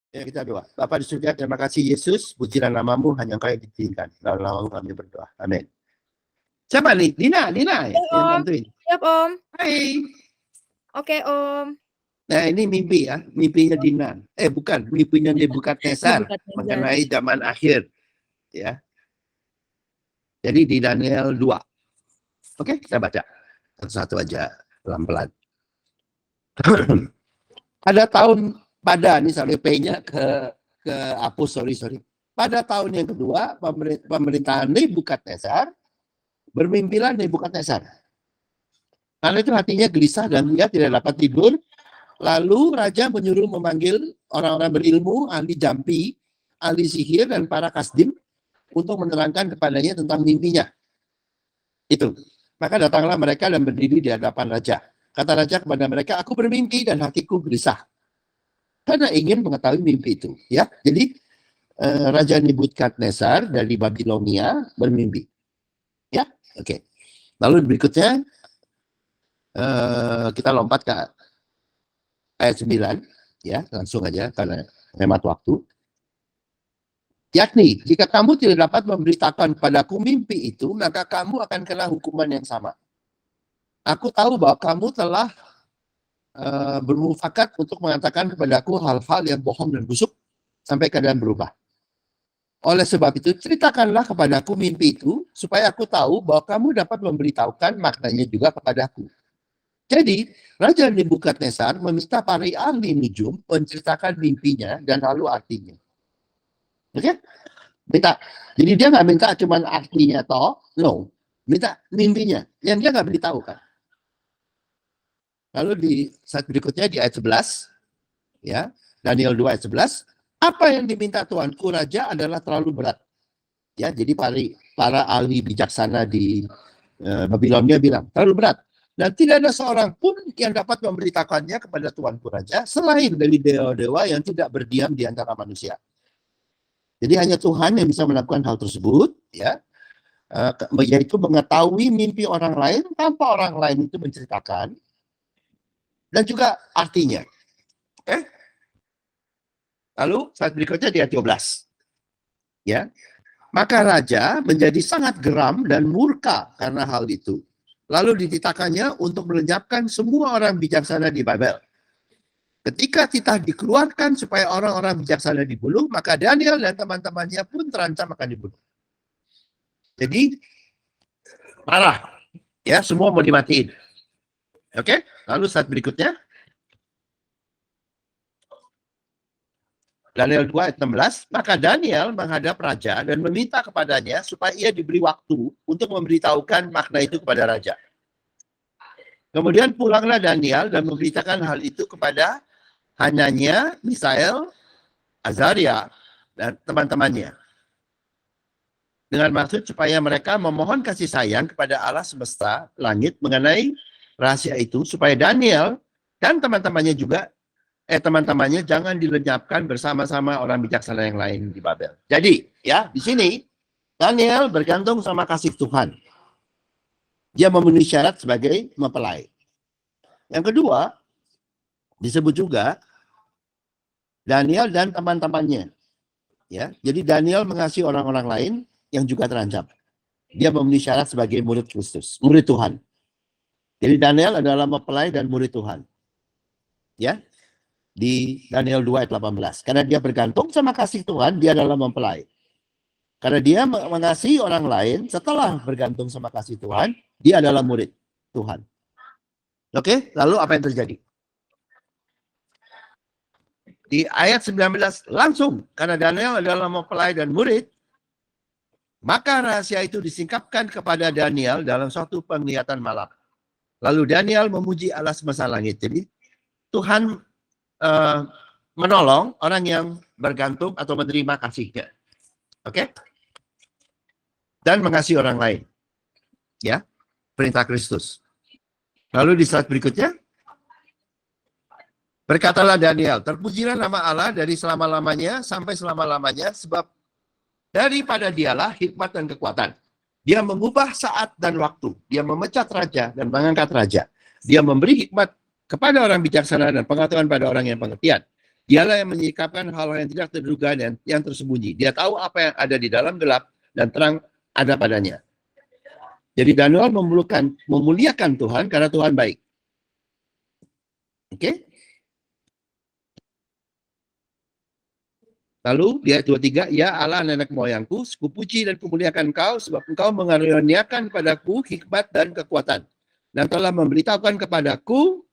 Ya, kita doa. Bapa di surga, terima kasih Yesus, pujilah namamu, hanya Engkau yang ditinggikan. Dalam namamu kami berdoa. Amin. Siapa nih? Dina ya, Ya, yang Om. bantuin. Siap, Om. Hai. Oke, Om. Nah, ini mimpi ya, mimpinya Dina. Bukan, mimpinya Nebukadnezar Nebukadnezar. mengenai zaman akhir. Ya. Jadi di Daniel 2. Oke, kita baca satu-satu aja, pelan-pelan. Ada tahun pada, ini sorry, P-nya ke hapus, sorry. Pada tahun yang kedua, pemerintahan Nebukadnezar, bermimpilah Nebukadnezar. Karena itu hatinya gelisah dan dia tidak dapat tidur. Lalu raja menyuruh memanggil orang-orang berilmu, ahli jampi, ahli sihir, dan para kasdim untuk menerangkan kepadanya tentang mimpinya. Itu. Maka datanglah mereka dan berdiri di hadapan raja. Kata raja kepada mereka, aku bermimpi dan hatiku gelisah. Karena ingin mengetahui mimpi itu. Ya, jadi Raja Nebukadnezar dari Babilonia bermimpi. Ya, oke. Lalu berikutnya kita lompat ke ayat 9, ya, langsung aja karena hemat waktu. Yakni, jika kamu tidak dapat memberitakan padaku mimpi itu, maka kamu akan kena hukuman yang sama. Aku tahu bahwa kamu telah bermufakat untuk mengatakan kepadaku hal-hal yang bohong dan busuk sampai keadaan berubah. Oleh sebab itu, ceritakanlah kepadaku mimpi itu, supaya aku tahu bahwa kamu dapat memberitahukan maknanya juga kepadaku. Jadi, Raja Nebukadnezar meminta para ahli nujum menceritakan mimpinya dan lalu artinya. Oke? Minta. Jadi dia nggak minta cuma artinya toh, no. Minta mimpinya, yang dia nggak beritahu kan. Lalu di saat berikutnya di ayat 11, ya, Daniel 2 ayat 11, apa yang diminta Tuanku Raja adalah terlalu berat. Ya, jadi para ahli bijaksana di Babilonia bilang, terlalu berat. Dan tidak ada seorang pun yang dapat memberitakannya kepada Tuanku Raja selain dari dewa-dewa yang tidak berdiam di antara manusia. Jadi hanya Tuhan yang bisa melakukan hal tersebut, ya, yaitu mengetahui mimpi orang lain tanpa orang lain itu menceritakan, dan juga artinya. Oke? Lalu saat berikutnya di ayat 12. Ya. Maka raja menjadi sangat geram dan murka karena hal itu. Lalu dititahkannya untuk melenyapkan semua orang bijaksana di Babel. Ketika titah dikeluarkan supaya orang-orang bijaksana dibunuh, maka Daniel dan teman-temannya pun terancam akan dibunuh. Jadi marah, ya, semua mau dimatiin. Oke? Lalu saat berikutnya Daniel 2 ayat 16, maka Daniel menghadap raja dan meminta kepadanya supaya ia diberi waktu untuk memberitahukan makna itu kepada raja. Kemudian pulanglah Daniel dan memberitakan hal itu kepada Hananya, Misael, Azaria, dan teman-temannya. Dengan maksud supaya mereka memohon kasih sayang kepada Allah semesta langit mengenai rahasia itu, supaya Daniel dan teman-temannya juga teman-temannya jangan dilenyapkan bersama-sama orang bijaksana yang lain di Babel. Jadi, ya, di sini Daniel bergantung sama kasih Tuhan. Dia memenuhi syarat sebagai mempelai. Yang kedua, disebut juga Daniel dan teman-temannya. Ya, jadi Daniel mengasihi orang-orang lain yang juga terancam. Dia memenuhi syarat sebagai murid Kristus, murid Tuhan. Jadi Daniel adalah mempelai dan murid Tuhan. Ya, di Daniel 2 ayat 18. Karena dia bergantung sama kasih Tuhan, dia adalah mempelai. Karena dia mengasihi orang lain setelah bergantung sama kasih Tuhan, dia adalah murid Tuhan. Oke, lalu apa yang terjadi? Di ayat 19 langsung, karena Daniel adalah mempelai dan murid, maka rahasia itu disingkapkan kepada Daniel dalam suatu penglihatan malam. Lalu Daniel memuji Allah semesta langit. Jadi Tuhan menolong orang yang bergantung atau menerima kasihnya. Oke? Dan mengasihi orang lain. Ya, perintah Kristus. Lalu di slide berikutnya, berkatalah Daniel, terpujilah nama Allah dari selama-lamanya sampai selama-lamanya, sebab daripada dialah hikmat dan kekuatan. Dia mengubah saat dan waktu. Dia memecat raja dan mengangkat raja. Dia memberi hikmat kepada orang bijaksana dan pengetahuan pada orang yang pengertian. Dialah yang menyikapkan hal-hal yang tidak terduga dan yang tersembunyi. Dia tahu apa yang ada di dalam gelap dan terang ada padanya. Jadi Daniel memuliakan Tuhan karena Tuhan baik. Oke? Lalu di ayat 23, ya Allah nenek moyangku, kupuji dan kumuliakan engkau sebab engkau mengaruniakan kepadaku hikmat dan kekuatan. Dan telah memberitahukan kepadaku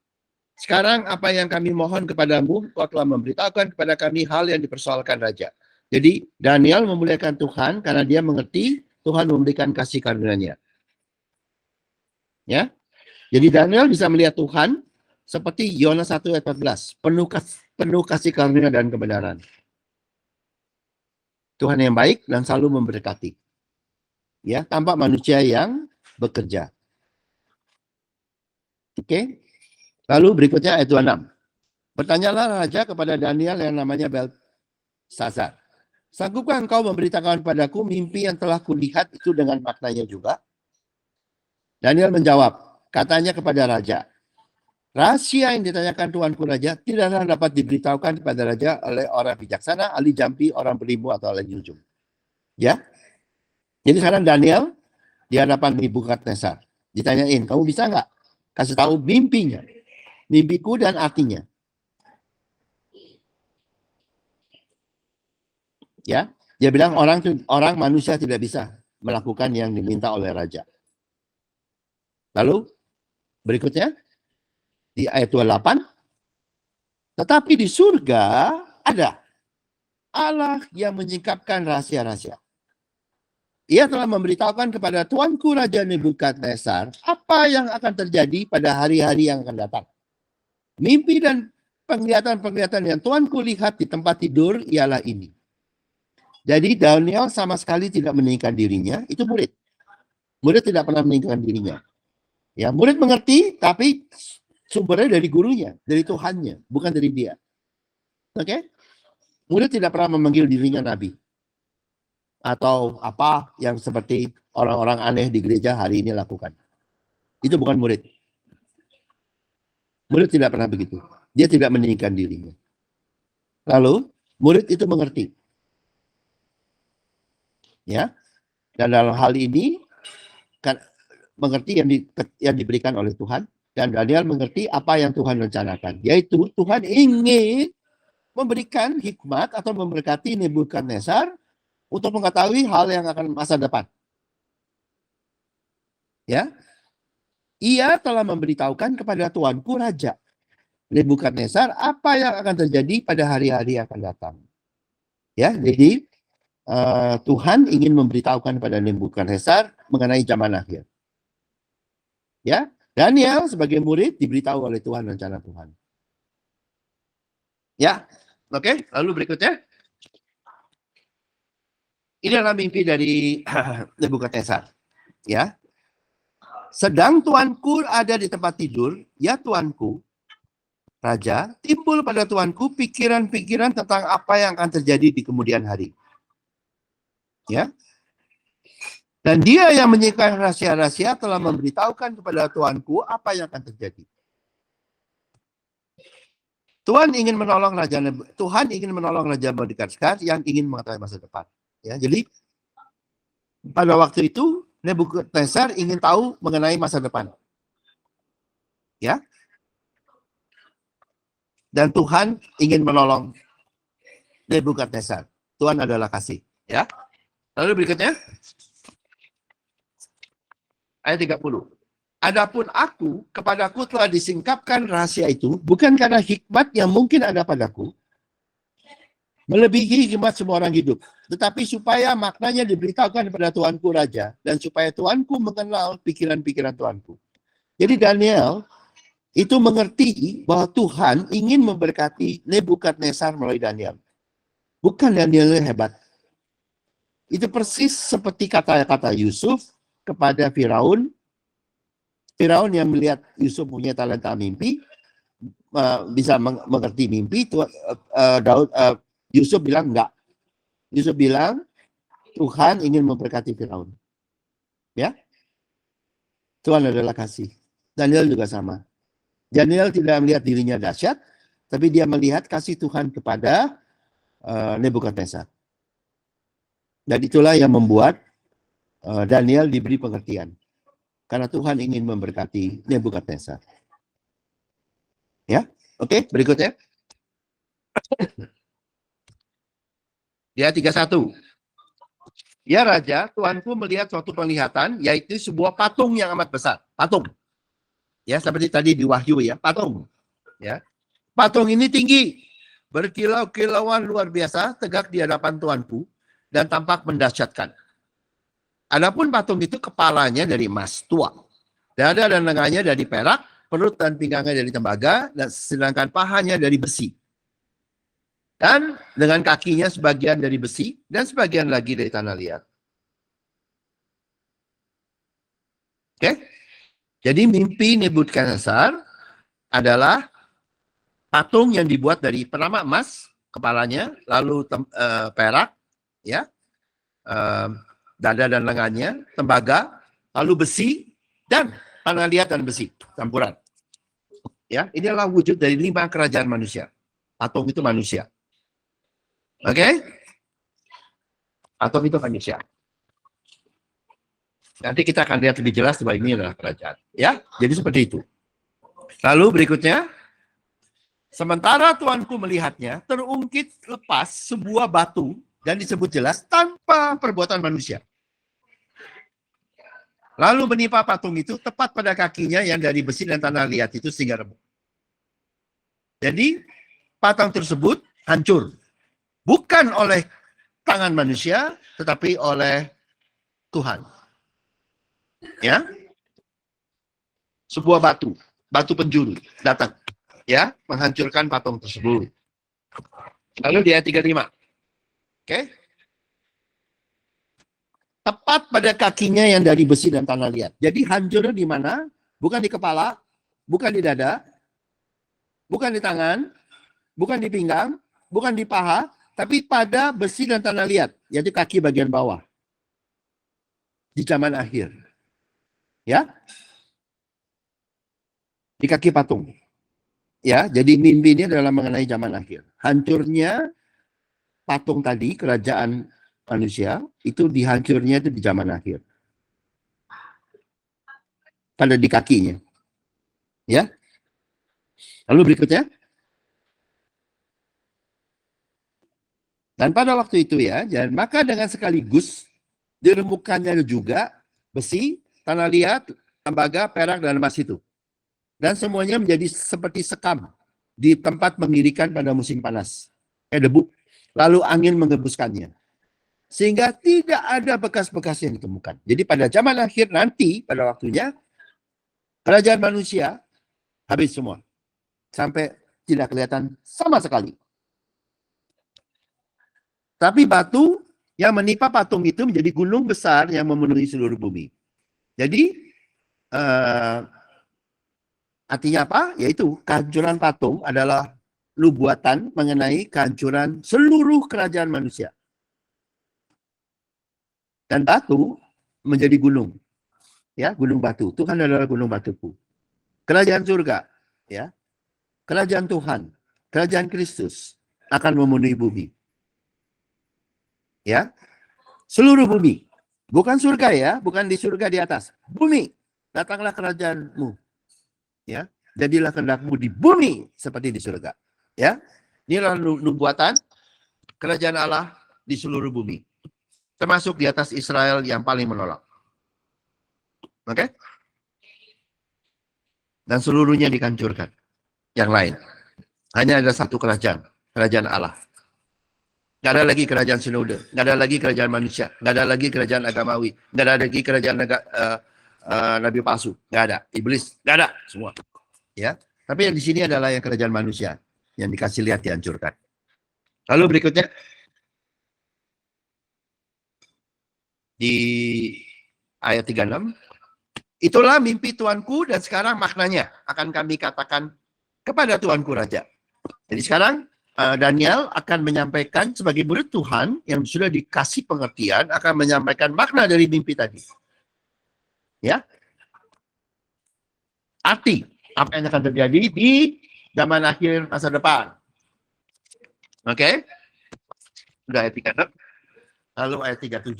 sekarang apa yang kami mohon kepadamu, kau telah memberitahukan kepada kami hal yang dipersoalkan raja. Jadi Daniel memuliakan Tuhan karena dia mengerti Tuhan memberikan kasih karunia-Nya. Ya. Jadi Daniel bisa melihat Tuhan seperti Yohanes 1 ayat 14, penuh kasih karunia dan kebenaran. Tuhan yang baik dan selalu memberkati. Ya, tanpa manusia yang bekerja. Oke. Lalu berikutnya ayat 26. Bertanyalah raja kepada Daniel yang namanya Belsazar. Sanggupkah engkau memberitakan padaku mimpi yang telah kulihat itu dengan maknanya juga? Daniel menjawab, katanya kepada raja, rahasia yang ditanyakan tuanku raja tidaklah dapat diberitahukan kepada raja oleh orang bijaksana, ahli jampi, orang berilmu atau ahli nujum. Ya. Jadi sekarang Daniel di hadapan Nebukadnezar ditanyain, kamu bisa nggak kasih tahu mimpinya? Mimpiku dan artinya. Ya, dia bilang orang manusia tidak bisa melakukan yang diminta oleh raja. Lalu berikutnya di ayat 28, tetapi di surga ada Allah yang menyingkapkan rahasia-rahasia. Ia telah memberitahukan kepada tuanku Raja Nebukadnezar apa yang akan terjadi pada hari-hari yang akan datang. Mimpi dan penglihatan-penglihatan yang tuanku lihat di tempat tidur ialah ini. Jadi Daniel sama sekali tidak meninggikan dirinya, itu murid. Murid tidak pernah meninggikan dirinya. Ya, murid mengerti, tapi sumbernya dari gurunya, dari Tuhannya, bukan dari dia. Oke? Murid tidak pernah memanggil dirinya nabi. Atau apa yang seperti orang-orang aneh di gereja hari ini lakukan. Itu bukan murid. Murid tidak pernah begitu. Dia tidak meninggikan dirinya. Lalu, murid itu mengerti. Ya. Dan dalam hal ini, kan mengerti yang diberikan oleh Tuhan. Dan Daniel mengerti apa yang Tuhan rencanakan. Yaitu Tuhan ingin memberikan hikmat atau memberkati Nebukadnezar untuk mengetahui hal yang akan masa depan. Ya. Ia telah memberitahukan kepada tuanku raja Nebukadnezar apa yang akan terjadi pada hari-hari yang akan datang. Ya, jadi Tuhan ingin memberitahukan kepada Nebukadnezar mengenai zaman akhir. Ya, Daniel sebagai murid diberitahu oleh Tuhan rencana Tuhan. Ya, oke. Lalu berikutnya, ini adalah mimpi dari Nebukadnezar. Ya. Sedang tuanku ada di tempat tidur, ya tuanku, raja, timbul pada tuanku pikiran-pikiran tentang apa yang akan terjadi di kemudian hari. Ya. Dan dia yang menyimpan rahasia-rahasia telah memberitahukan kepada tuanku apa yang akan terjadi. Tuhan ingin menolong Raja Nebukadnezar yang ingin mengetahui masa depan. Ya, jadi pada waktu itu Nebukadnezar ingin tahu mengenai masa depan. Ya. Dan Tuhan ingin menolong Nebukadnezar. Tuhan adalah kasih, ya. Lalu berikutnya ayat 30. Adapun kepadaku telah disingkapkan rahasia itu bukan karena hikmat yang mungkin ada padaku, melebihi hikmat semua orang hidup, tetapi supaya maknanya diberitahukan kepada tuanku raja dan supaya tuanku mengenal pikiran-pikiran tuanku. Jadi Daniel itu mengerti bahwa Tuhan ingin memberkati Nebukadnezar melalui Daniel. Bukan Daniel yang hebat. Itu persis seperti kata-kata Yusuf kepada Firaun. Firaun yang melihat Yusuf punya talenta mimpi, bisa mengerti mimpi. Yusuf bilang enggak. Yusuf bilang Tuhan ingin memberkati Firaun. Ya, Tuhan adalah kasih. Daniel juga sama. Daniel tidak melihat dirinya dahsyat, tapi dia melihat kasih Tuhan kepada Nebukadnezar. Dan itulah yang membuat Daniel diberi pengertian. Karena Tuhan ingin memberkati Nebukadnezar. Ya, oke, berikutnya. Dia 31. Ya Raja, Tuanku melihat suatu penglihatan, yaitu sebuah patung yang amat besar. Patung. Ya, seperti tadi di Wahyu ya, patung. Ya. Patung ini tinggi, berkilau-kilauan luar biasa, tegak di hadapan Tuanku, dan tampak mendahsyatkan. Adapun patung itu kepalanya dari emas tua, dada dan lengannya dari perak, perut dan pinggangnya dari tembaga, dan sedangkan pahanya dari besi. Dan dengan kakinya sebagian dari besi, dan sebagian lagi dari tanah liat. Oke? Jadi mimpi Nebukadnezar adalah patung yang dibuat dari pertama emas, kepalanya, lalu perak, ya, dada dan lengannya, tembaga, lalu besi, dan tanah liat dan besi, campuran. Ya, ini adalah wujud dari 5 kerajaan manusia. Patung itu manusia. Oke? Patung itu manusia. Nanti kita akan lihat lebih jelas bahwa ini adalah kerajaan. Ya, jadi seperti itu. Lalu berikutnya, sementara Tuanku melihatnya, terungkit lepas sebuah batu dan disebut jelas tanpa perbuatan manusia. Lalu menimpa patung itu tepat pada kakinya yang dari besi dan tanah liat itu sehingga remuk. Jadi patung tersebut hancur. Bukan oleh tangan manusia, tetapi oleh Tuhan. Ya, sebuah batu penjuru datang, ya, menghancurkan patung tersebut. Lalu di ayat 35, oke, tepat pada kakinya yang dari besi dan tanah liat. Jadi hancurnya di mana? Bukan di kepala, bukan di dada, bukan di tangan, bukan di pinggang, bukan di paha, tapi pada besi dan tanah liat, yaitu kaki bagian bawah. Di zaman akhir. Ya, di kaki patung. Ya, jadi mimpi ini adalah mengenai zaman akhir. Hancurnya patung tadi, kerajaan manusia, itu dihancurnya itu di zaman akhir. Pada di kakinya. Ya. Lalu berikutnya. Dan pada waktu itu ya, dan maka dengan sekaligus diremukkannya juga besi, tanah liat, tembaga, perak, dan emas itu. Dan semuanya menjadi seperti sekam di tempat mengirikan pada musim panas. Debu. Lalu angin mengembuskannya. Sehingga tidak ada bekas-bekas yang ditemukan. Jadi pada zaman akhir nanti, pada waktunya, kerajaan manusia habis semua. Sampai tidak kelihatan sama sekali. Tapi batu yang menimpa patung itu menjadi gunung besar yang memenuhi seluruh bumi. Jadi, artinya apa? Yaitu kehancuran patung adalah nubuatan mengenai kehancuran seluruh kerajaan manusia. Dan batu menjadi gunung. Ya, gunung batu. Tuhan adalah gunung batuku. Kerajaan surga, ya. Kerajaan Tuhan, kerajaan Kristus akan memenuhi bumi. Ya. Seluruh bumi. Bukan surga ya, bukan di surga di atas. Bumi. Datanglah kerajaanmu. Ya. Jadilah kehendakmu di bumi seperti di surga. Ya. Inilah nubuatan kerajaan Allah di seluruh bumi. Termasuk di atas Israel yang paling menolak. Oke? Dan seluruhnya dihancurkan. Yang lain. Hanya ada satu kerajaan. Kerajaan Allah. Nggak ada lagi kerajaan sinode. Nggak ada lagi kerajaan manusia. Nggak ada lagi kerajaan agamawi. Nggak ada lagi kerajaan nabi palsu. Nggak ada. Iblis. Nggak ada. Semua. Ya. Tapi yang di sini adalah yang kerajaan manusia. Yang dikasih lihat dihancurkan. Lalu berikutnya. Di ayat 36. Itulah mimpi Tuanku dan sekarang maknanya akan kami katakan kepada Tuanku Raja. Jadi sekarang Daniel akan menyampaikan sebagai murid Tuhan yang sudah dikasih pengertian akan menyampaikan makna dari mimpi tadi. Ya. Arti apa yang akan terjadi di zaman akhir masa depan. Oke? Sudah ayat 36. Lalu ayat 37.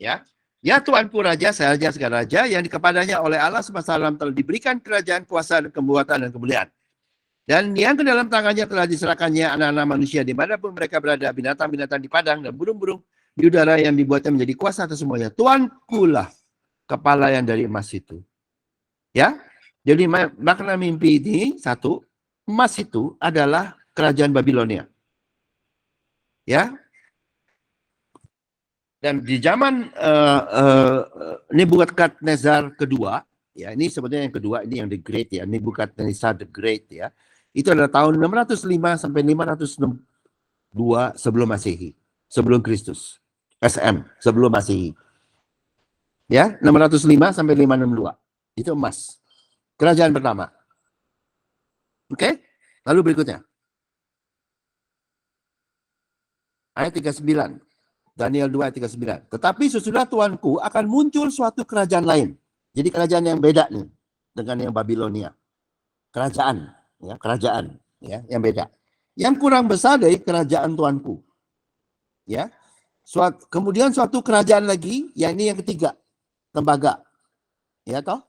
Ya. Ya Tuanku Raja, saya Raja segala Raja, yang kepadanya oleh Allah semesta alam telah diberikan kerajaan, kuasa, dan kemuliaan dan kemuliaan. Dan yang ke dalam tangannya telah diserahkannya anak-anak manusia dimanapun mereka berada, binatang-binatang di padang dan burung-burung di udara yang dibuatnya menjadi kuasa atas semuanya. Tuanku lah kepala yang dari emas itu. Ya, jadi makna mimpi ini satu, emas itu adalah kerajaan Babilonia. Ya, dan di zaman Nebukadnezar kedua, ya ini sebenarnya yang kedua, ini yang the Great ya, Nebukadnezar the Great ya, itu adalah tahun 605 sampai 502 sebelum Masehi, sebelum Kristus, SM, sebelum Masehi. Ya, 605 sampai 562. Itu emas. Kerajaan pertama. Oke? Lalu berikutnya. Ayat 39. Daniel 2 ayat 39. Tetapi sesudah Tuanku akan muncul suatu kerajaan lain. Jadi kerajaan yang beda nih dengan yang Babilonia. Kerajaan, ya, yang beda. Yang kurang besar dari kerajaan Tuanku. Ya. Kemudian suatu kerajaan lagi, yang ini yang ketiga, tembaga. Ya toh?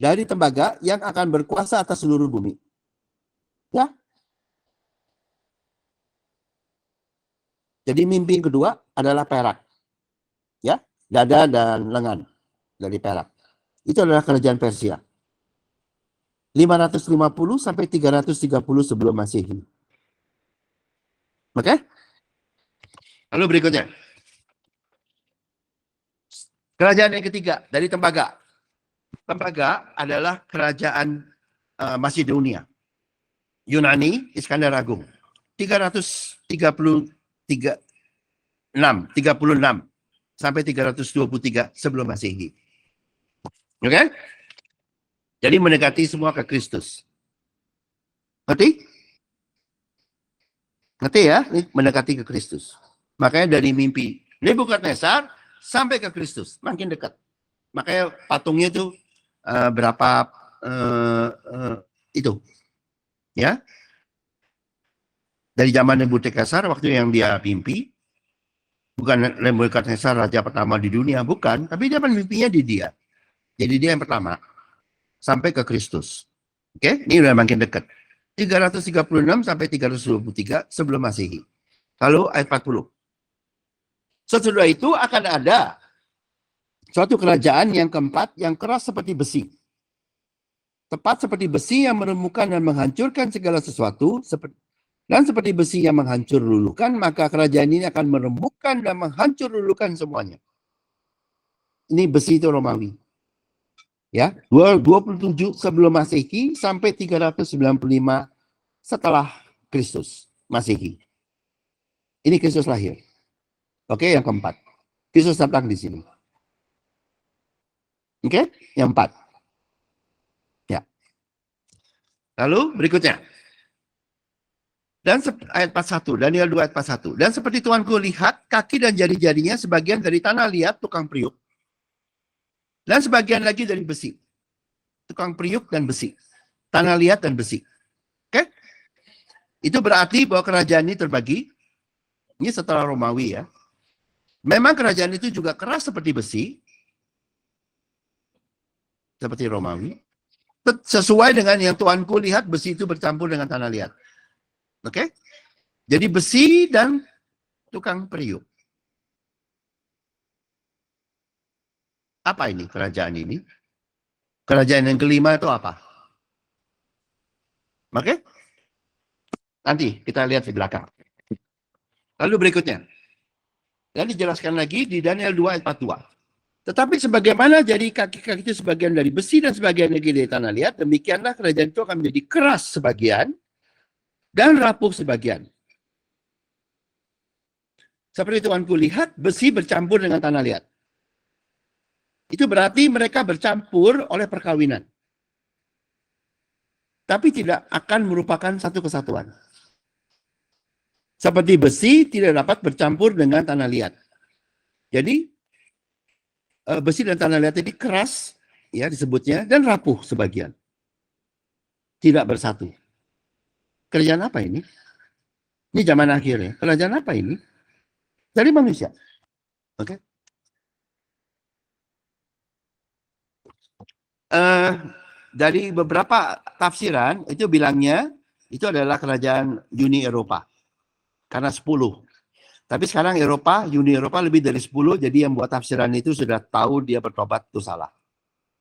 Dari tembaga yang akan berkuasa atas seluruh bumi. Ya. Jadi mimpi yang kedua adalah perak. Ya, dada dan lengan dari perak. Itu adalah kerajaan Persia. 550 sampai 330 sebelum Masehi. Oke? Lalu berikutnya. Kerajaan yang ketiga dari tembaga. Tembaga adalah kerajaan Macedonia. Yunani, Iskandar Agung. 336 sampai 323 sebelum Masehi. Oke? Jadi mendekati semua ke Kristus. Ngerti? Ngerti ya? Ini mendekati ke Kristus. Makanya dari mimpi Nebukadnezar sampai ke Kristus makin dekat. Makanya patungnya itu berapa itu. Ya. Dari zaman Nebukadnezar waktu yang dia mimpi, bukan Nebukadnezar raja pertama di dunia, bukan, tapi dia mimpinya di dia. Jadi dia yang pertama sampai ke Kristus. Oke, ini udah makin dekat. 336 sampai 323 sebelum Masehi. Lalu ayat 40. Sesudah itu akan ada suatu kerajaan yang keempat yang keras seperti besi. Tepat seperti besi yang meremukkan dan menghancurkan segala sesuatu, dan seperti besi yang menghancur lulukan, maka kerajaan ini akan meremukkan dan menghancur lulukan semuanya. Ini besi itu Romawi. Ya, 27 sebelum Masehi sampai 395 setelah Kristus Masehi. Ini Kristus lahir. Oke, yang keempat. Kristus datang di sini. Oke, yang empat. Ya. Lalu berikutnya. Dan ayat 41, Daniel 2 ayat 41. Dan seperti Tuanku lihat, kaki dan jari-jarinya sebagian dari tanah liat tukang periuk. Dan sebagian lagi dari besi. Tukang periuk dan besi. Tanah liat dan besi. Oke? Itu berarti bahwa kerajaan ini terbagi. Ini setelah Romawi ya. Memang kerajaan itu juga keras seperti besi. Seperti Romawi. Sesuai dengan yang Tuanku lihat, besi itu bercampur dengan tanah liat. Oke? Jadi besi dan tukang periuk. Apa ini kerajaan ini? Kerajaan yang kelima itu apa? Oke? Nanti kita lihat di belakang. Lalu berikutnya. Dan dijelaskan lagi di Daniel 2 ayat 42. Tetapi sebagaimana jadi kaki-kaki itu sebagian dari besi dan sebagian lagi dari tanah liat, demikianlah kerajaan itu akan menjadi keras sebagian dan rapuh sebagian. Seperti Tuanku lihat, besi bercampur dengan tanah liat. Itu berarti mereka bercampur oleh perkawinan. Tapi tidak akan merupakan satu kesatuan. Seperti besi tidak dapat bercampur dengan tanah liat. Jadi besi dan tanah liat ini keras, ya disebutnya, dan rapuh sebagian. tidak bersatu. Kerajaan apa ini? Ini zaman akhir ya. Kerajaan apa ini? Dari manusia. Oke. Dari beberapa tafsiran itu bilangnya itu adalah kerajaan Uni Eropa. Karena 10. Tapi sekarang Uni Eropa lebih dari 10, jadi yang buat tafsiran itu sudah tahu dia bertobat itu salah.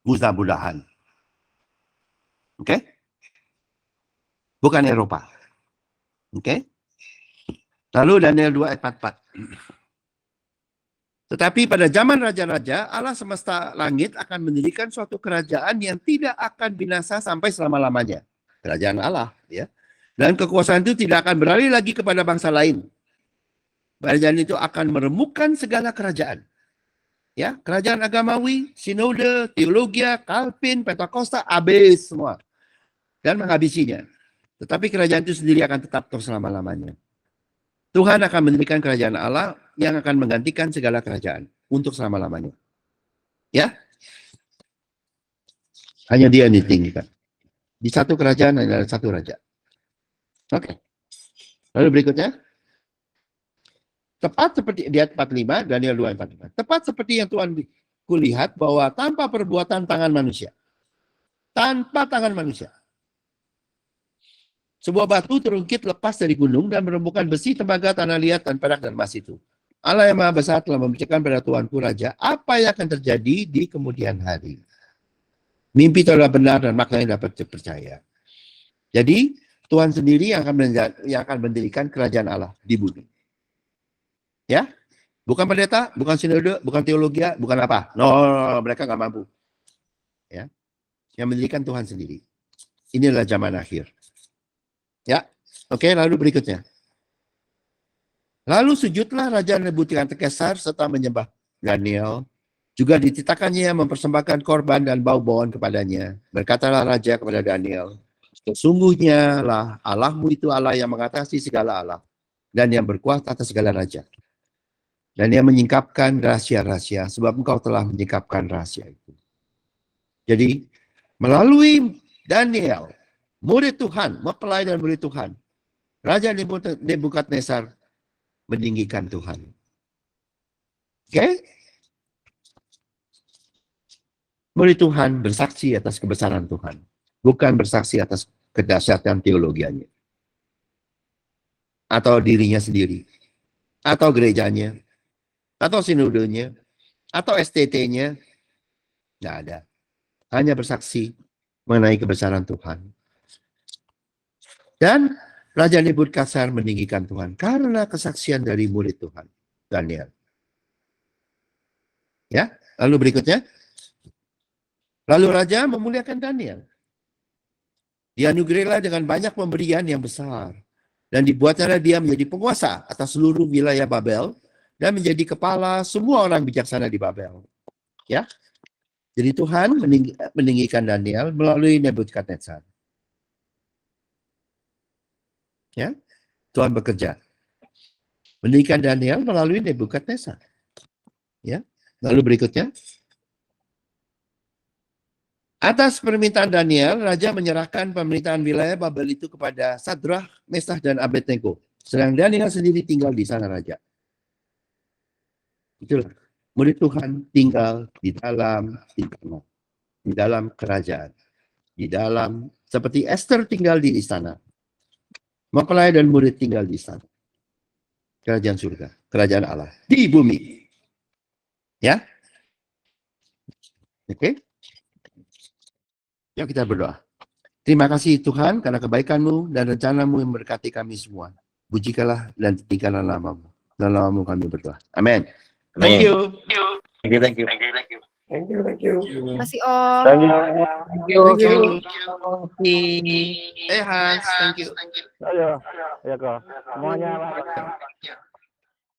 Mudah-mudahan. Oke? Bukan Eropa. Oke? Lalu Daniel 2 ayat 44. Tetapi pada zaman raja-raja, Allah semesta langit akan mendirikan suatu kerajaan yang tidak akan binasa sampai selama-lamanya. Kerajaan Allah, ya. Dan kekuasaan itu tidak akan beralih lagi kepada bangsa lain. Kerajaan itu akan meremukkan segala kerajaan. Ya, kerajaan agamawi, sinode, teologia, Calvin, Pentakosta, habis semua. Dan menghabisinya. Tetapi kerajaan itu sendiri akan tetap terus selama-lamanya. Tuhan akan mendirikan kerajaan Allah yang akan menggantikan segala kerajaan untuk selama-lamanya. Ya? Hanya dia yang ditinggikan. Di satu kerajaan hanya ada satu raja. Oke. Lalu berikutnya. Tepat seperti di ayat 45, Daniel 2 ayat 45. Tepat seperti yang Tuhan kulihat bahwa tanpa perbuatan tangan manusia. Tanpa tangan manusia. Sebuah batu terungkit lepas dari gunung dan merembukan besi, tembaga, tanah liat, dan perak dan emas itu. Allah yang Maha Besar telah membicarakan pada Tuanku Raja apa yang akan terjadi di kemudian hari. Mimpi itu adalah benar dan maknanya dapat dipercaya. Jadi Tuhan sendiri yang akan mendirikan kerajaan Allah di bumi. Ya, bukan pendeta, bukan sinode, bukan teologi, bukan apa. No, mereka nggak mampu. Ya, yang mendirikan Tuhan sendiri. Inilah zaman akhir. Ya, oke. Lalu berikutnya. Lalu sujudlah Raja Nebukadnezar serta menyembah Daniel. Juga dititahkannya mempersembahkan korban dan bau-bauan kepadanya. Berkatalah Raja kepada Daniel, sesungguhnya lah Allahmu itu Allah yang mengatasi segala Allah dan yang berkuasa atas segala raja. Dan yang menyingkapkan rahasia-rahasia, sebab engkau telah menyingkapkan rahasia itu. Jadi, melalui Daniel, murid Tuhan, mempelai dan murid Tuhan, Raja Nebukadnezar meninggikan Tuhan. Oke? Murid Tuhan bersaksi atas kebesaran Tuhan, bukan bersaksi atas kedahsyatan teologianya. Atau dirinya sendiri. Atau gerejanya. Atau sinodenya. Atau STT-nya. Tidak ada. Hanya bersaksi mengenai kebesaran Tuhan. Dan Raja Nebukadnezar meninggikan Tuhan karena kesaksian dari murid Tuhan, Daniel. Ya, lalu berikutnya. Lalu Raja memuliakan Daniel. Dianugerahilah dengan banyak pemberian yang besar. Dan dibuatnya dia menjadi penguasa atas seluruh wilayah Babel dan menjadi kepala semua orang bijaksana di Babel. Ya. Jadi Tuhan meninggikan Daniel melalui Nebukadnezar. Ya. Tuhan bekerja. Meninggikan Daniel melalui Nebukadnezar. Ya. Lalu berikutnya. Atas permintaan Daniel, Raja menyerahkan pemerintahan wilayah Babel itu kepada Sadrah, Mesah, dan Abednego. Sedang Daniel sendiri tinggal di sana, Raja. Itulah. Murid Tuhan tinggal di dalam kerajaan. Di dalam, seperti Esther tinggal di istana. Mempelai dan murid tinggal di istana. Kerajaan surga, kerajaan Allah. Di bumi. Ya? Oke? Yuk kita berdoa. Terima kasih Tuhan karena kebaikan-Mu dan rencana-Mu yang memberkati kami semua. Pujikanlah dan tinggikanlah nama-Mu. Dalam nama-Mu kami berdoa. Amin. Thank you. Thank you. Terima kasih Om. Thank you. Hey Hans, thank you. Ayo, kok. Semuanya.